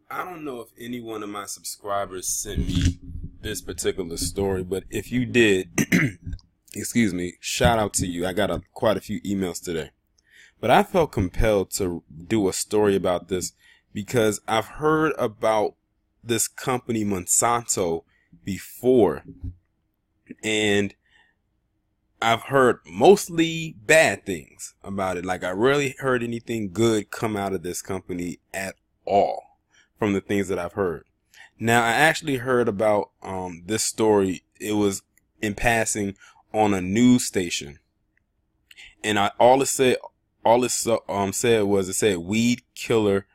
I don't know if any one of my subscribers sent me this particular story, but if you did, excuse me, shout out to you. I got quite a few emails today. But I felt compelled to do a story about this because I've heard about this company Monsanto before, and I've heard mostly bad things about it. Like, I rarely heard anything good come out of this company at all from the things that I've heard. Now, I actually heard about this story. It was in passing on a news station, and all it said was, it said weed killer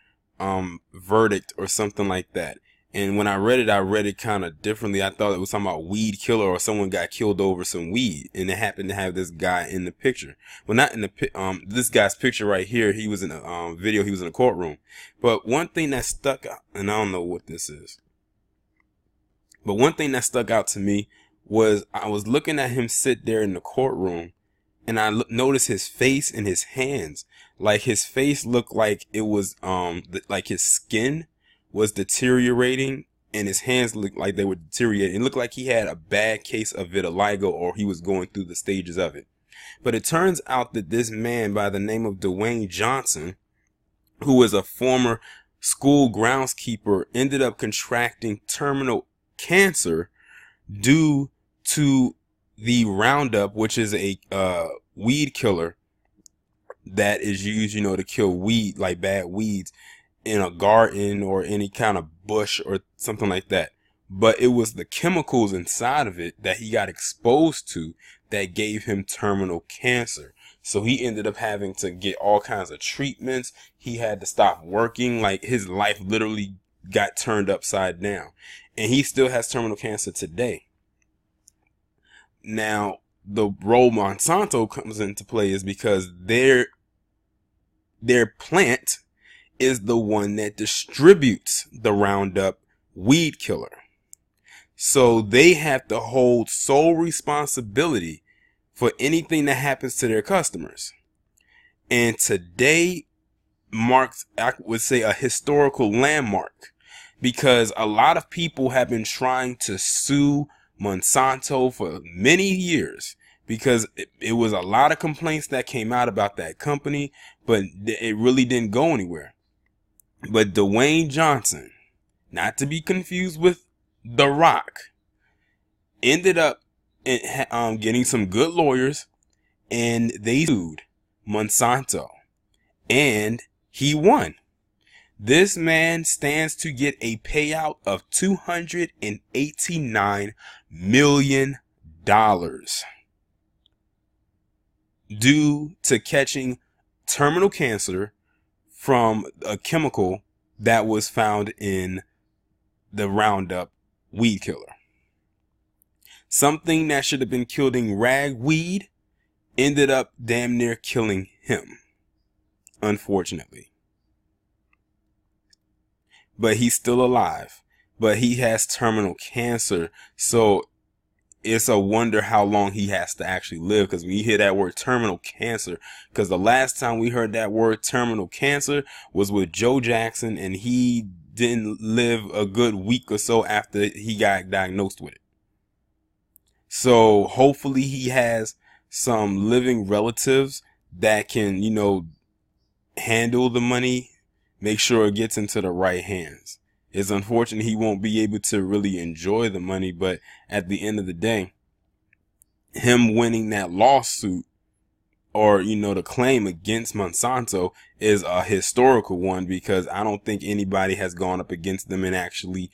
verdict or something like that. And when I read it kind of differently. I thought it was talking about weed killer or someone got killed over some weed, and it happened to have this guy in the picture. Well, not in the this guy's picture right here. He was in a video. He was in a courtroom. But one thing that stuck out, and I don't know what this is, but one thing that stuck out to me was I was looking at him sit there in the courtroom, and I noticed his face and his hands. Like, his face looked like it was like his skin was deteriorating, and his hands looked like they were deteriorating. It looked like he had a bad case of vitiligo, or he was going through the stages of it. But it turns out that this man by the name of Dewayne Johnson, who was a former school groundskeeper, ended up contracting terminal cancer due to the Roundup, which is a weed killer that is used, to kill weed, like bad weeds, in a garden or any kind of bush or something like that. But it was the chemicals inside of it that he got exposed to that gave him terminal cancer. So he ended up having to get all kinds of treatments. He had to stop working. Like, his life literally got turned upside down, and he still has terminal cancer today. Now, the role Monsanto comes into play is because their plant is the one that distributes the Roundup weed killer. So they have to hold sole responsibility for anything that happens to their customers. And today marks, I would say, a historical landmark, because a lot of people have been trying to sue Monsanto for many years, because it was a lot of complaints that came out about that company, but it really didn't go anywhere. But Dewayne Johnson, not to be confused with The Rock, ended up getting some good lawyers, and they sued Monsanto, and he won. This man stands to get a payout of $289 million due to catching terminal cancer from a chemical that was found in the Roundup weed killer. Something that should have been killing ragweed ended up damn near killing him, unfortunately. But he's still alive, but he has terminal cancer. So it's a wonder how long he has to actually live, because when you hear that word terminal cancer, because the last time we heard that word terminal cancer was with Joe Jackson, and he didn't live a good week or so after he got diagnosed with it. So hopefully he has some living relatives that can, handle the money, make sure it gets into the right hands. It's unfortunate he won't be able to really enjoy the money, but at the end of the day, him winning that lawsuit, or, the claim against Monsanto, is a historical one, because I don't think anybody has gone up against them and actually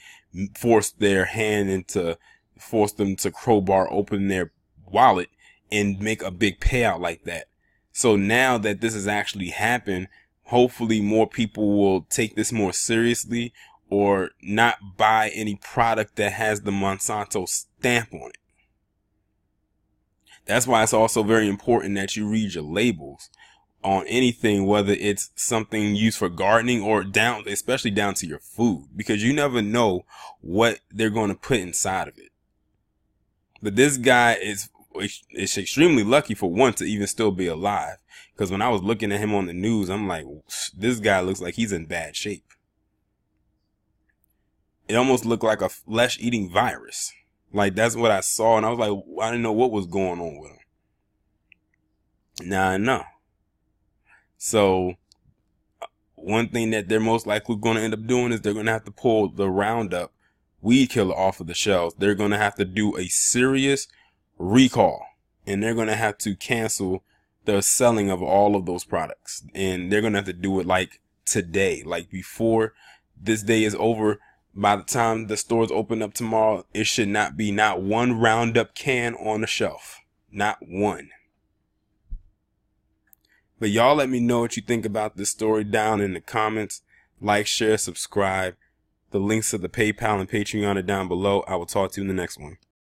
forced their hand into, forced them to crowbar open their wallet and make a big payout like that. So now that this has actually happened, hopefully more people will take this more seriously, or not buy any product that has the Monsanto stamp on it. That's why it's also very important that you read your labels on anything, whether it's something used for gardening or especially down to your food, because you never know what they're going to put inside of it. But this guy is extremely lucky, for one, to even still be alive, because when I was looking at him on the news, I'm like, this guy looks like he's in bad shape. it almost looked like a flesh-eating virus. Like, that's what I saw, and I was like, I didn't know what was going on with them. Now I know. So one thing that they're most likely going to end up doing is they're going to have to pull the Roundup weed killer off of the shelves. They're going to have to do a serious recall, and they're going to have to cancel the selling of all of those products. And they're going to have to do it like today, like before this day is over. By the time the stores open up tomorrow, it should not be not one Roundup can on the shelf. Not one. But y'all let me know what you think about this story down in the comments. Like, share, subscribe. The links to the PayPal and Patreon are down below. I will talk to you in the next one.